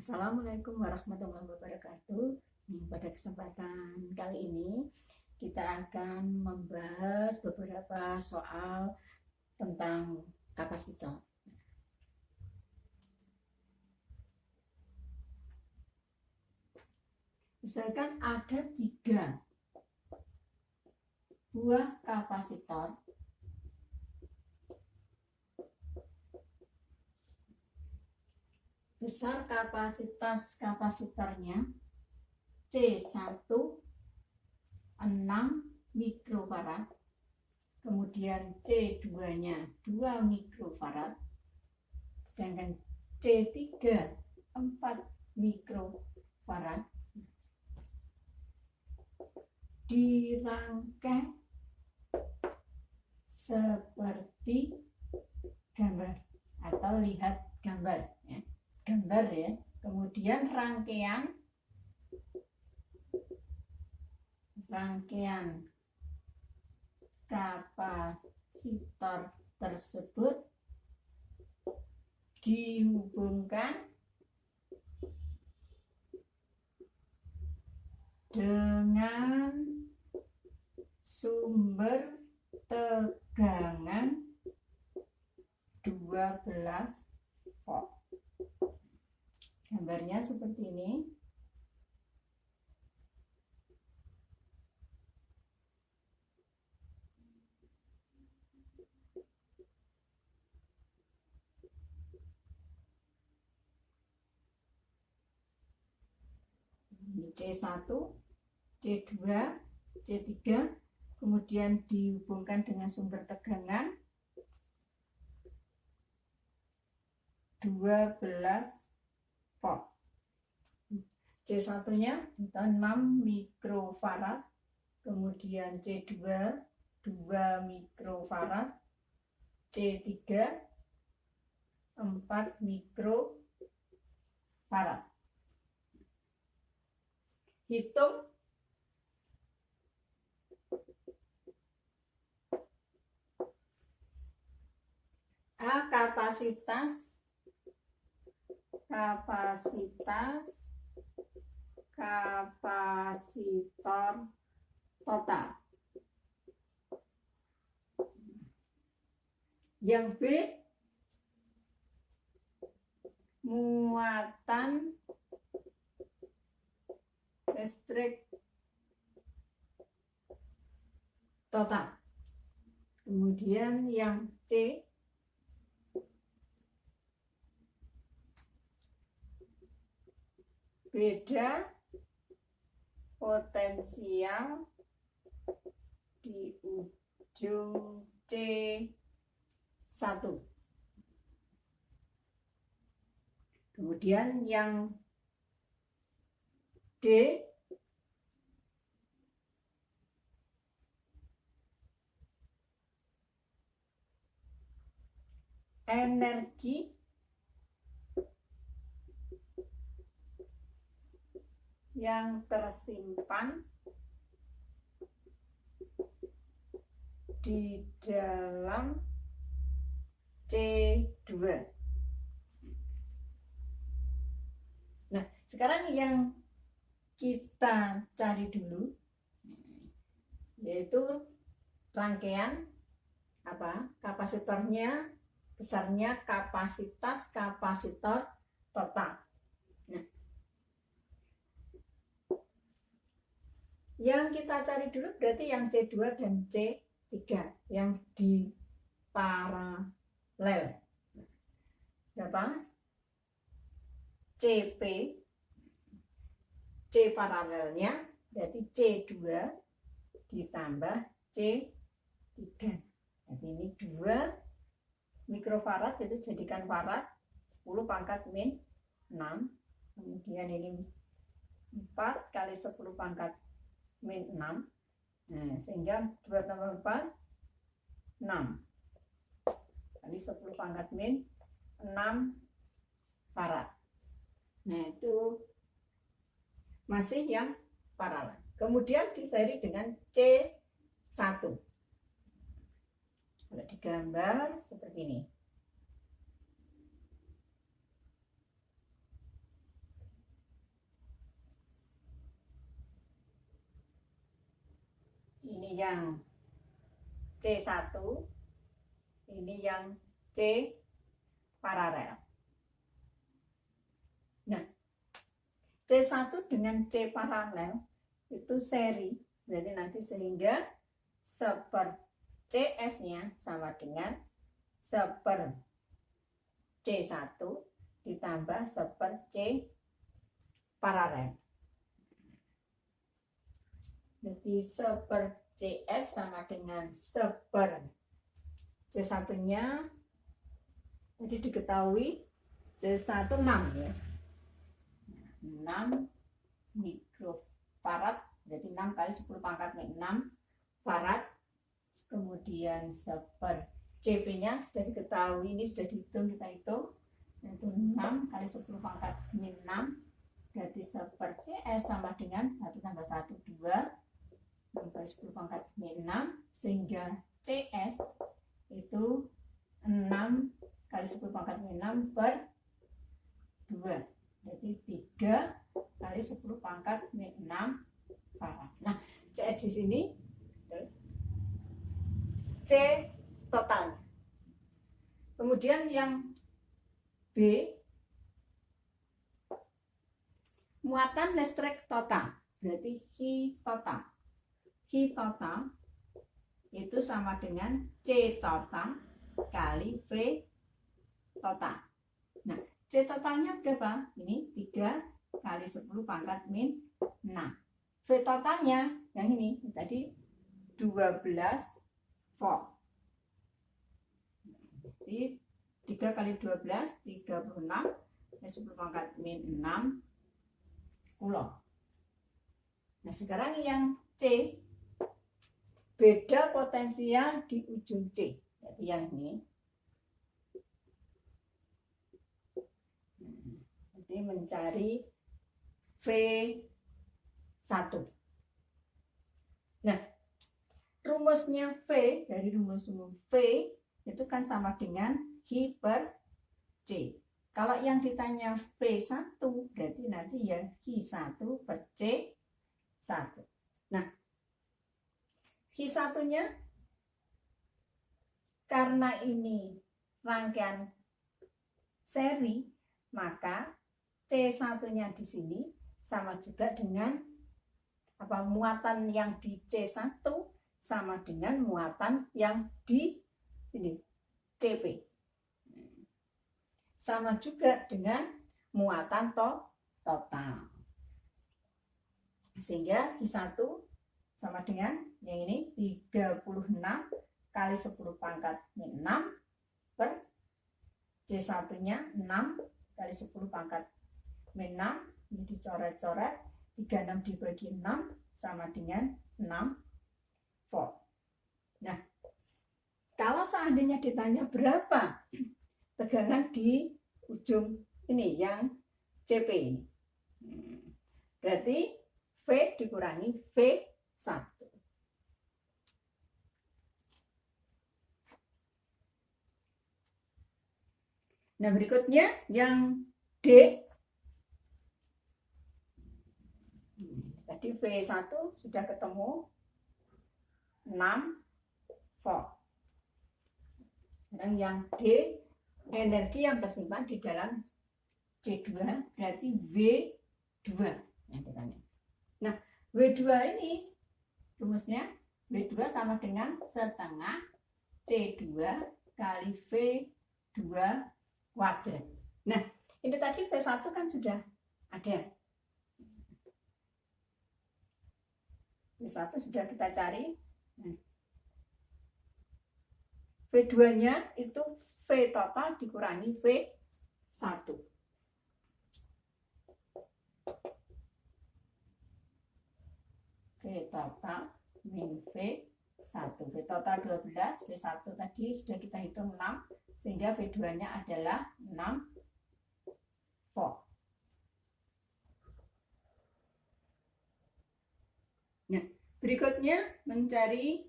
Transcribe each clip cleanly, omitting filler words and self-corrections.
Assalamualaikum warahmatullahi wabarakatuh. Pada kesempatan kali ini kita akan membahas beberapa soal tentang kapasitor. Misalkan ada 3 buah kapasitor besar kapasitas kapasitornya C1 6 mikrofarad, kemudian C2 nya 2 mikrofarad, sedangkan C3 4 mikrofarad, dirangkai seperti gambar atau lihat gambar ya. Gambar ya. Kemudian rangkaian kapasitor tersebut dihubungkan dengan sumber tegangan 12 volt. Gambarnya seperti ini. Ini C1, C2, C3, kemudian dihubungkan dengan sumber tegangan 12 volt. C1 nya 6 mikrofarad, kemudian C2 2 mikrofarad, C3 4 mikrofarad. Hitung A kapasitor total. Yang B muatan listrik total. Kemudian yang C beda potensial di ujung C1. Kemudian yang D energi yang tersimpan di dalam C2. Nah, sekarang yang kita cari dulu yaitu rangkaian kapasitornya, besarnya kapasitas kapasitor total. Nah, yang kita cari dulu berarti yang C2 dan C3 yang di paralel. Berapa? CP, C paralelnya berarti C2 ditambah C3. Jadi ini 2 mikrofarad, itu jadikan farad 10 pangkat min 6. Kemudian ini 4 kali 10 pangkat min 6. Nah, sehingga 2 tambah 4 6 kali 10 pangkat min 6 farad. Nah, itu masih yang paralel. Kemudian diseri dengan C1. Kalau digambar seperti ini. ini yang C1, ini yang C paralel. Nah, C1 dengan C paralel itu seri, jadi nanti sehingga seper CS-nya sama dengan seper C1 ditambah seper C paralel. Jadi seper CS sama dengan seper C1-nya, jadi diketahui C1 6 ya. 6 mikrofarad, jadi 6 kali 10 pangkat 6 farad. Kemudian seper CP-nya sudah diketahui, ini sudah dihitung, kita hitung, yaitu 6 kali 10 pangkat 6, berarti seper CS sama dengan 1 tambah 1, 2, 6 kali 10 pangkat 6, sehingga CS itu 6 kali 10 pangkat 6 per 2, jadi 3 kali 10 pangkat 6 farad. Nah, CS di sini C totalnya. Kemudian yang B, muatan listrik total, berarti Q total. Q total itu sama dengan C total kali V total. Nah, C totalnya berapa? Ini 3 kali 10 pangkat min 6. V totalnya yang ini tadi 12 volt. Jadi 3 kali 12 36, 10 pangkat min 6 coulomb. Nah, sekarang yang C, beda potensial di ujung C. Jadi yang ini. Jadi mencari V1. Nah, rumusnya V, dari rumus umum V itu kan sama dengan Q per C. Kalau yang ditanya V1 berarti nanti ya Q1 per C1. Nah, Q1 nya karena ini rangkaian seri, maka C1 nya di sini sama juga dengan muatan yang di C1 sama dengan muatan yang di ini CP, sama juga dengan muatan total, sehingga Q1 sama dengan yang ini 36 kali 10 pangkat 6 per C1 nya 6 kali 10 pangkat 6, ini dicoret-coret, 36 dibagi 6 sama dengan 6 volt. Nah, kalau seandainya ditanya berapa tegangan di ujung ini yang CP ini, berarti V dikurangi V1. Nah, berikutnya yang D. Tadi V1 sudah ketemu 6 volt. Dan yang D, energi yang tersimpan di dalam C2 berarti W2. Nah, W2 ini rumusnya W2 sama dengan setengah C2 kali V2 kuadrat. Nah, ini tadi V1 kan sudah ada. V1 sudah kita cari. V2-nya itu V total dikurangi V1. V total min V1. V total 12, V1 tadi sudah kita hitung 6, sehingga V2-nya adalah 6 volt. Nah, berikutnya mencari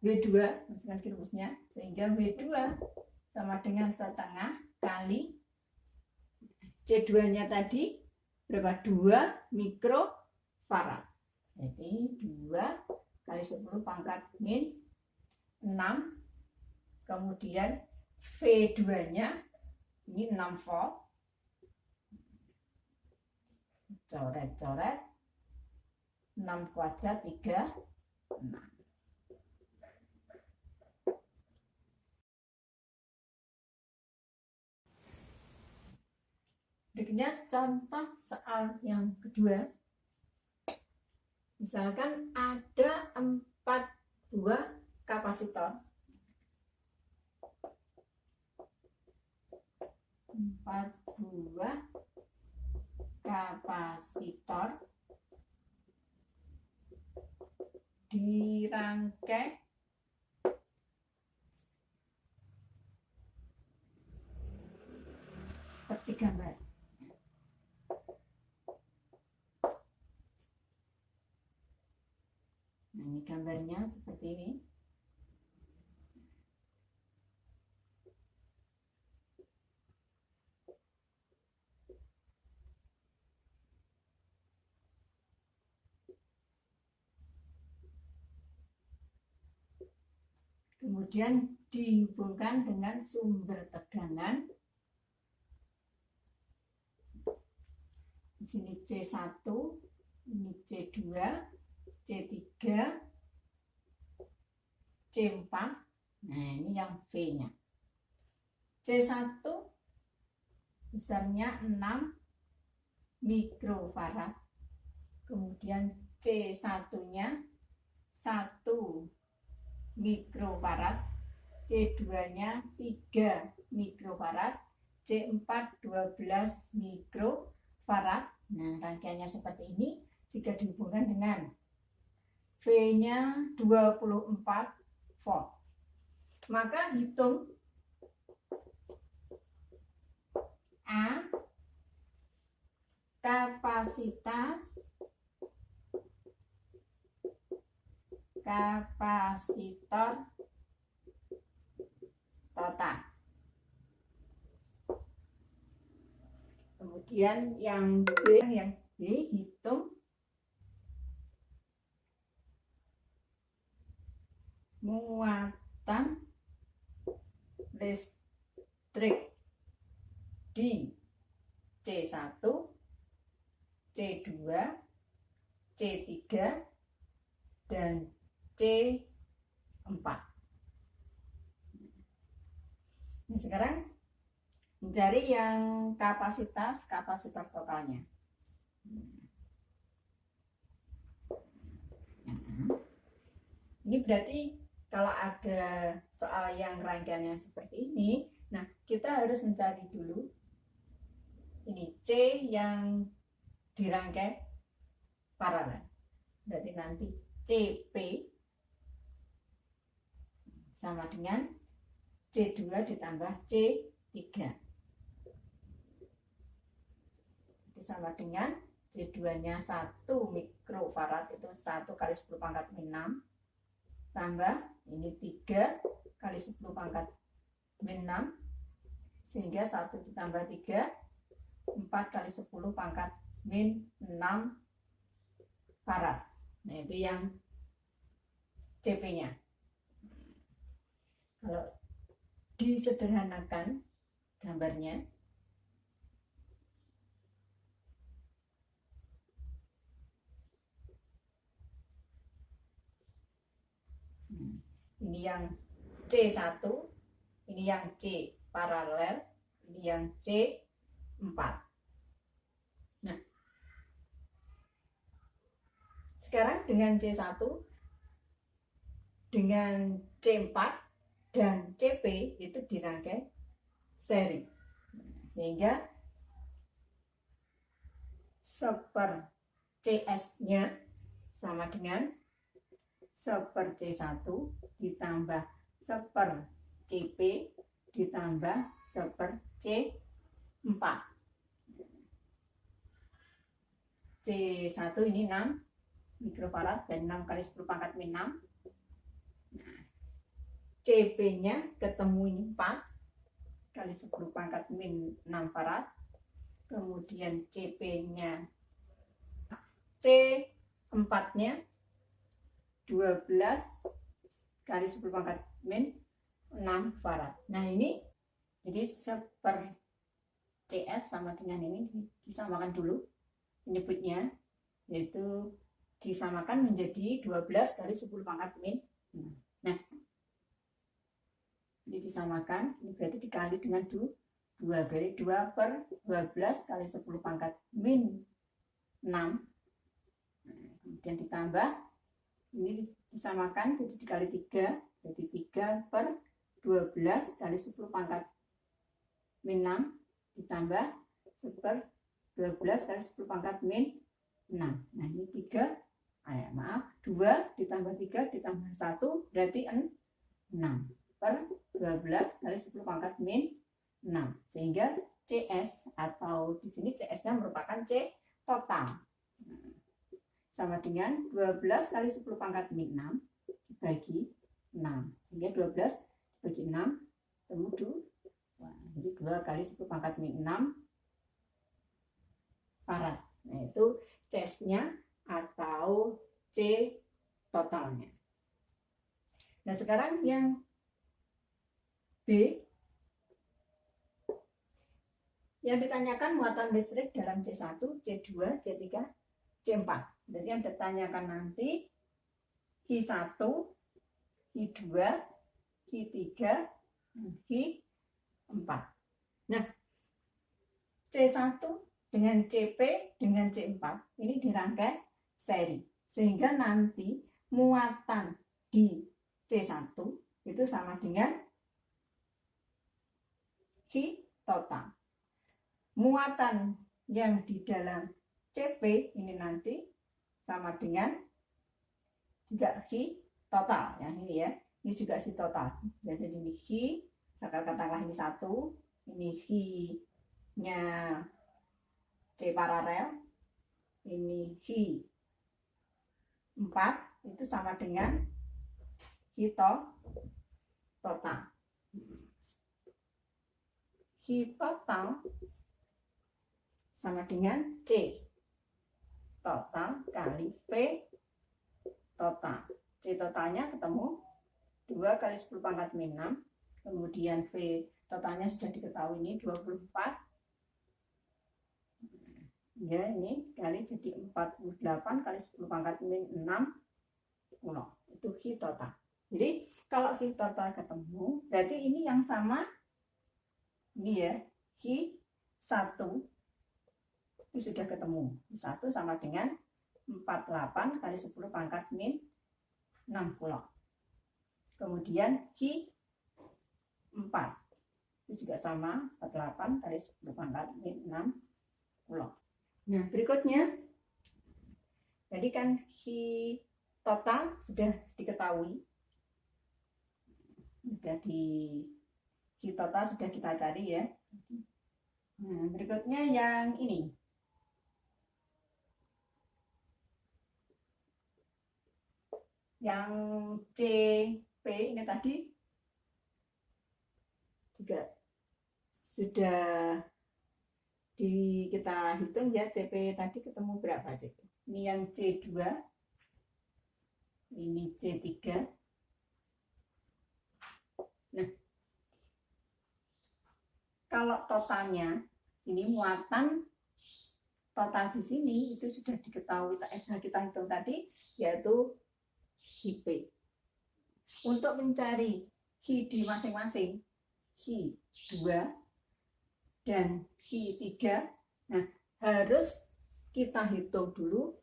W2, masukkan ke rumusnya, sehingga W2 sama dengan setengah kali C2-nya tadi berapa? 2 mikrofarad. Jadi 2 kali kali 10 pangkat min 6, kemudian V2-nya ini 6 volt, coret-coret, 6 kuadrat 36. Berikutnya contoh soal yang kedua. Misalkan ada 4 buah kapasitor. 4 buah kapasitor dirangkai seperti gambar. Nah, ini gambarnya seperti ini. Kemudian dihubungkan dengan sumber tegangan. Di sini C1, ini C2, C3, C4. Nah, ini yang V-nya. C1 besarnya 6 mikrofarad. Kemudian C1-nya 1 mikrofarad, C2-nya 3 mikrofarad, C4 12 mikrofarad. Nah, rangkaiannya seperti ini. Jika dihubungkan dengan V-nya 24 volt, maka hitung A, kapasitor total. Kemudian yang B hitung muatan listrik di C1, C2, C3, dan C4. Nah, sekarang mencari yang kapasitor totalnya. Ini berarti kalau ada soal yang rangkaiannya seperti ini, nah kita harus mencari dulu ini C yang dirangkai paralel. Berarti nanti CP sama dengan C2 ditambah C3. Itu sama dengan C2-nya 1 mikrofarad, itu 1 kali 10 pangkat min 6, tambah ini 3 kali 10 pangkat min 6, sehingga 1 ditambah 3, 4 kali 10 pangkat min 6 farad. Nah, itu yang CP-nya. Kalau disederhanakan gambarnya, ini yang C1, ini yang C paralel, ini yang C4. Nah, sekarang dengan C1, dengan C4 dan CP itu dirangkai seri, sehingga seper CS-nya sama dengan seper C1 ditambah seper CP ditambah seper C4. C1 ini 6 mikrofarad dan 6 kali 10 pangkat min 6. CP-nya ketemu ini 4 kali 10 pangkat min 6 farad. Kemudian CP-nya C4-nya 12 12 kali 10 pangkat min 6 farad. Nah ini jadi CS sama dengan ini disamakan dulu penyebutnya, yaitu disamakan menjadi 12 kali 10 pangkat min 6. Nah ini disamakan, ini berarti dikali dengan 2, berarti 2 per 12 kali 10 pangkat min 6. Kemudian ditambah, ini disamakan jadi dikali 3, jadi 3 per 12 kali 10 pangkat min 6 ditambah 1 per 12 kali 10 pangkat min 6. Nah ini 2 ditambah 3 ditambah 1 berarti 6 per 12 kali 10 pangkat min 6, sehingga CS atau di sini CS-nya merupakan C total sama dengan 12 kali 10 pangkat min 6 dibagi 6, sehingga 12 dibagi 6 ketemu 2. Jadi 2 kali 10 pangkat min 6 farad. Nah itu CS-nya atau C totalnya. Nah sekarang yang B, yang ditanyakan muatan listrik dalam C1, C2, C3, C4. Jadi yang ditanyakan nanti Q1, Q2, Q3, Q4. Nah, C1 dengan CP dengan C4 ini dirangkai seri, sehingga nanti muatan di C1 itu sama dengan Q total. Muatan yang di dalam CP ini nanti sama dengan juga Q total ya, ini ya. Ini juga Q total. Jadi ini Q, katakanlah ini 1, ini Q-nya C paralel, ini Q4 itu sama dengan Q total. Q total sama dengan C total kali P total. C totalnya ketemu 2 kali 10 pangkat min 6, kemudian V totalnya sudah diketahui ini 24, ya ini kali jadi 48 kali 10 pangkat min 6 itu Q total. Jadi kalau Q total ketemu, berarti ini yang sama ini ya, Q1 itu sudah ketemu. Q1 sama dengan 48 kali 10 pangkat min 60. Kemudian Q4 itu juga sama, 48 kali 10 pangkat min 60. Nah berikutnya, tadi kan Q total sudah diketahui, sudah di Q total sudah kita cari ya. Nah, berikutnya yang ini. Yang CP ini tadi juga sudah kita hitung ya, CP tadi ketemu berapa CP. Ini yang C2, ini C3. Nah, kalau totalnya, ini muatan total di sini itu sudah diketahui, kita hitung tadi, yaitu Q. Untuk mencari Q di masing-masing, Q2 dan Q3, nah harus kita hitung dulu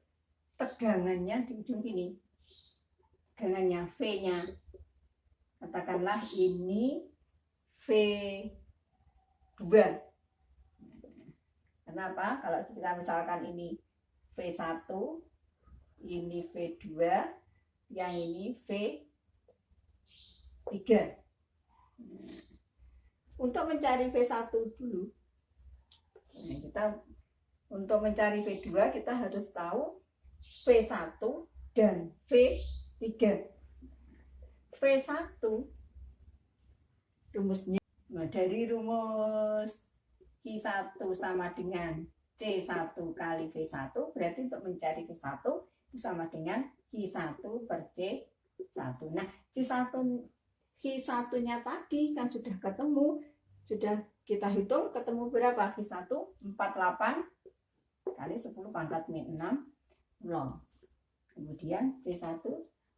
tegangannya di ujung sini. Tegangannya V-nya. Katakanlah ini V2. Kenapa? Kalau kita misalkan ini V1, ini V2, yang ini V3. Untuk mencari V1 dulu, kita untuk mencari V2 kita harus tahu V1 dan V3. V1 rumusnya, nah, dari rumus Q1 sama dengan C1 kali V1, berarti untuk mencari V1 itu sama dengan Q1 per C1. Nah, Q1 nya tadi kan sudah ketemu, sudah kita hitung ketemu berapa? Q1 48 kali 10 pangkat min 6 coulomb. Kemudian C1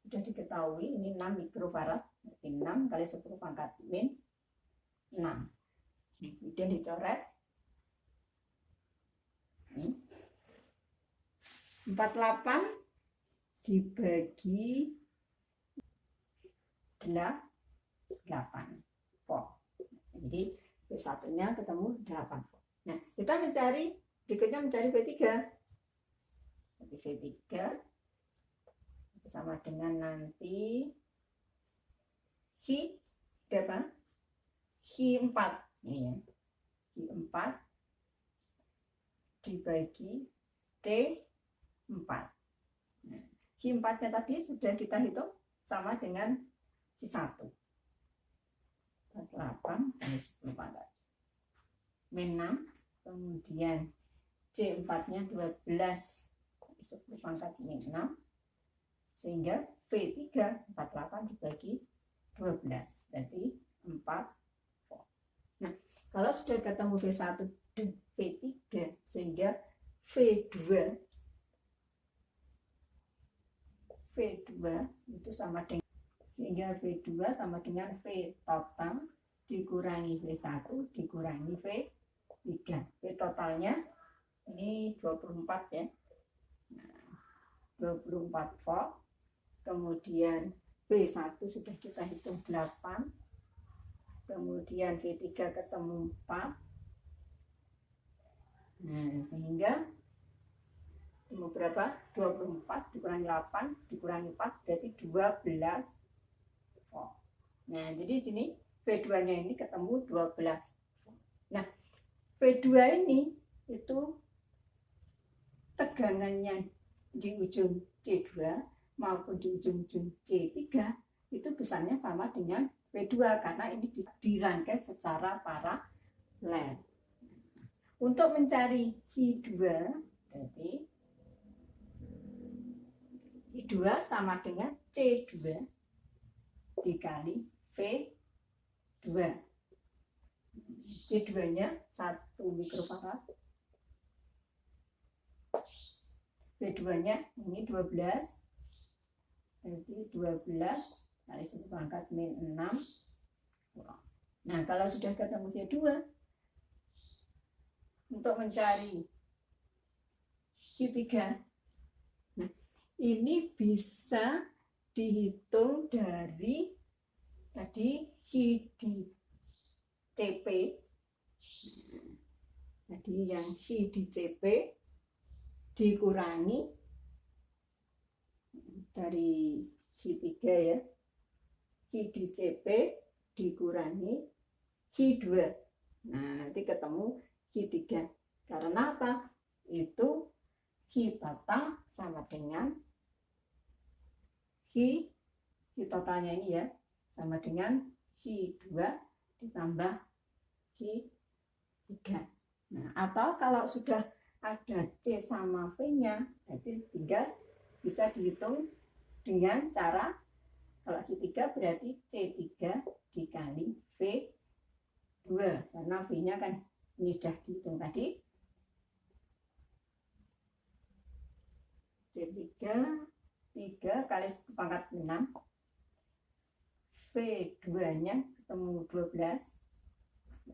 sudah diketahui ini 6 mikrofarad, 6 kali 10 pangkat min 6. Kemudian dicoret 48 dibagi 8 volt. Jadi V1 nya ketemu 8 volt. Nah, kita berikutnya mencari V3. Jadi V3 sama dengan nanti berapa? Q4 ini ya. Q4 dibagi T4. Nah, Q4-nya tadi sudah kita hitung sama dengan Q1. 48 kali 10 pangkat min 6, kemudian C4-nya 12 kali 10 pangkat min 6, sehingga V3 48 dibagi 12 berarti 4 volt. Nah, kalau sudah ketemu V1 dan V3 sehingga V2 itu sama dengan, sehingga V2 sama dengan V total dikurangi V1 dikurangi V3. V totalnya ini 24 ya. Nah, 24 volt. Kemudian V1 sudah kita hitung 8. Kemudian V3 ketemu 4. Nah, sehingga ketemu berapa? 24 dikurangi 8 dikurangi 4 berarti 12 volt. Nah, jadi sini V2-nya ini ketemu 12. Nah, V2 ini itu tegangannya di ujung C2 maupun di ujung C3 itu besarnya sama dengan V2 karena ini dirangkai secara paralel. Untuk mencari Q2 berarti Q2 sama dengan C2 dikali V2. C2-nya 1 mikrofarad. V2-nya ini 12. Berarti 12 kali 10 pangkat min 6. Nah, kalau sudah ketemu V2, untuk mencari Q3, nah, ini bisa dihitung dari tadi Q di CP. Jadi yang Q di CP dikurangi dari Q3 ya. Q di CP dikurangi Q2. Nah, nanti ketemu Q3. Karena apa? Itu Q total sama dengan Q totalnya ini ya, sama dengan Q2 ditambah Q3. Nah, atau kalau sudah ada C sama V-nya, berarti tinggal bisa dihitung dengan cara, kalau Q3 berarti C3 dikali V2, karena V-nya kan ini sudah dihitung tadi. C3 3 kali 10 pangkat 6. V2-nya ketemu 12.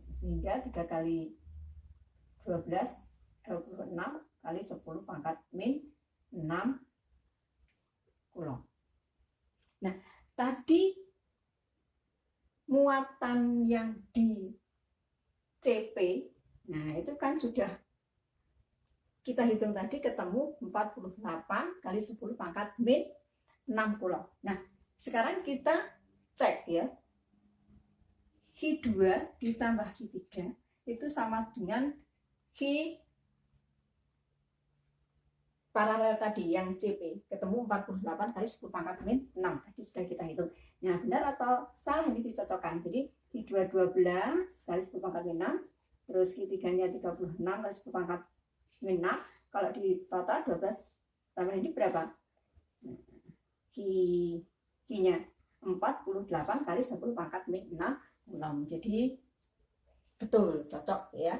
Sehingga 3 kali 12 26 kali 10 pangkat min 6 coulomb. Nah, tadi muatan yang di CP, nah itu kan sudah kita hitung tadi ketemu 48 kali 10 pangkat min 6 coulomb. Nah, sekarang kita cek ya. Q2 ditambah Q3 itu sama dengan Q paralel tadi yang CP, ketemu 48 kali 10 pangkat min 6. Tadi sudah kita hitung. Nah, benar atau salah ini dicocokkan. Jadi Q2 12 kali 10 pangkat min 6, terus Q3-nya 36 kali 10 pangkat min 6. Kalau di total 12 tambah ini berapa? Q-nya 48 kali 10 pangkat min 6 Coulomb. Jadi betul, cocok ya.